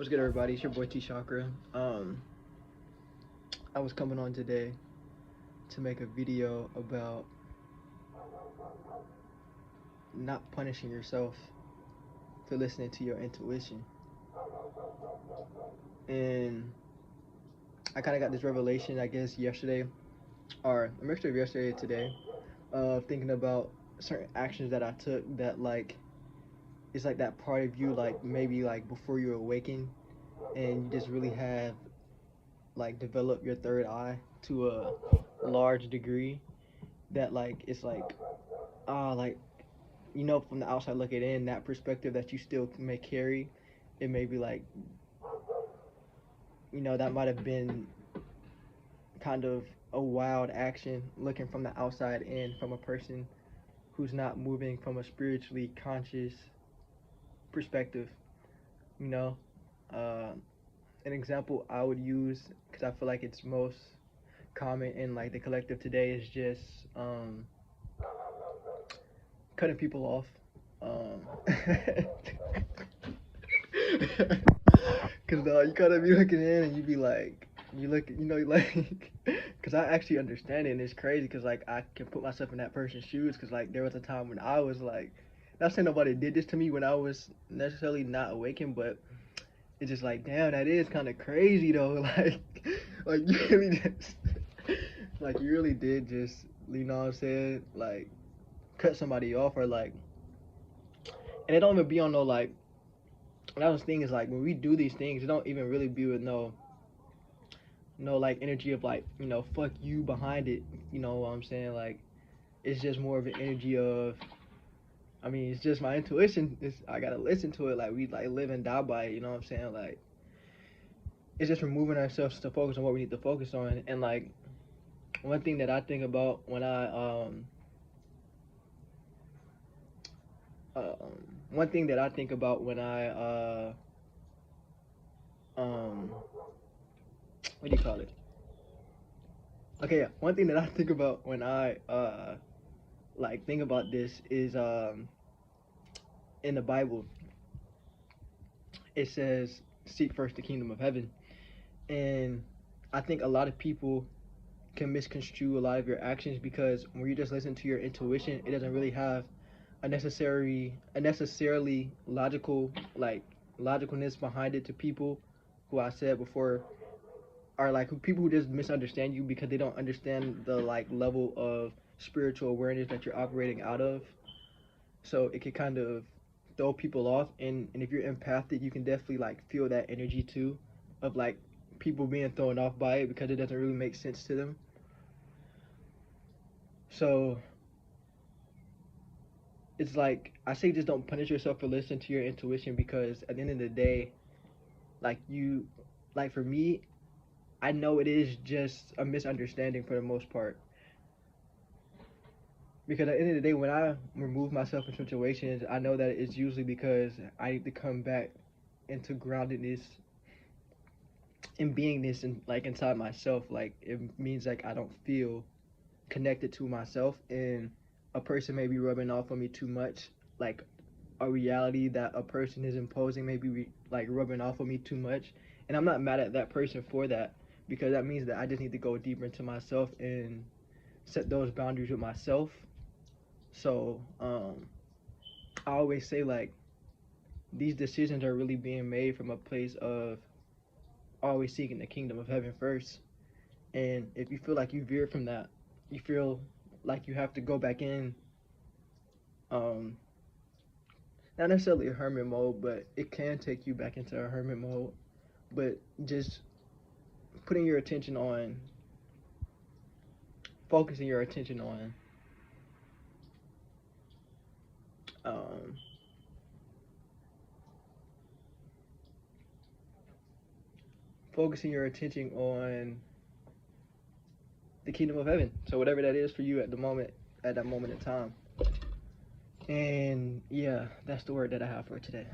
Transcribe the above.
What's good, everybody? It's your boy T Chakra. I was coming on today to make a video about not punishing yourself for listening to your intuition. And I kind of got this revelation, I guess, yesterday, or a mixture of yesterday and today, of thinking about certain actions that I took that, like, it's like that part of you, like, maybe, like, before you awaken, and you just really have, like, developed your third eye to a large degree that, like, it's like, like, from the outside looking in, that perspective that you still may carry, it may be like, that might have been kind of a wild action looking from the outside in from a person who's not moving from a spiritually conscious perspective, you know. Uh, an example I would use, because I feel like it's most common in like the collective today, is just cutting people off. Cause you gotta be looking in and you be like, you look, like, cause I actually understand it and it's crazy. Cause like I can put myself in that person's shoes. Cause like there was a time when I was like, not saying nobody did this to me when I was necessarily not awakened, but it's just like, damn, that is kind of crazy though. Like you really just, like you really did just, you know what I'm saying? Like cut somebody off or like, and it don't even be on no like. That was thing is like when we do these things, it don't even really be with no like energy of like fuck you behind it. You know what I'm saying? Like it's just more of an energy of. I mean, it's just my intuition. I gotta listen to it. Like we like live and die by it. You know what I'm saying? Like it's just removing ourselves to focus on what we need to focus on. And like one thing that I think about when one thing that I think about when I what do you call it? Okay, yeah. One thing that I think about when I like think about this is in the Bible it says seek first the kingdom of heaven, and I think a lot of people can misconstrue a lot of your actions because when you just listen to your intuition, it doesn't really have a necessarily logicalness behind it to people who I said before are like people who just misunderstand you because they don't understand the like level of spiritual awareness that you're operating out of. So it can kind of throw people off, and if you're empathic, you can definitely like feel that energy too, of like people being thrown off by it because it doesn't really make sense to them. So it's like I say, just don't punish yourself for listening to your intuition because at the end of the day, like like for me, I know it is just a misunderstanding for the most part. Because at the end of the day, when I remove myself from situations, I know that it's usually because I need to come back into groundedness and beingness and like inside myself. Like it means like I don't feel connected to myself, and a person may be rubbing off on me too much. Like a reality that a person is imposing may be like rubbing off on me too much, and I'm not mad at that person for that because that means that I just need to go deeper into myself and set those boundaries with myself. So I always say like these decisions are really being made from a place of always seeking the kingdom of heaven first. And if you feel like you veer from that, you feel like you have to go back in, um, not necessarily a hermit mode, but it can take you back into a hermit mode. But just putting your attention on, focusing your attention on, um, focusing your attention on the kingdom of heaven. So whatever that is for you at the moment, at that moment in time. And yeah, that's the word that I have for today.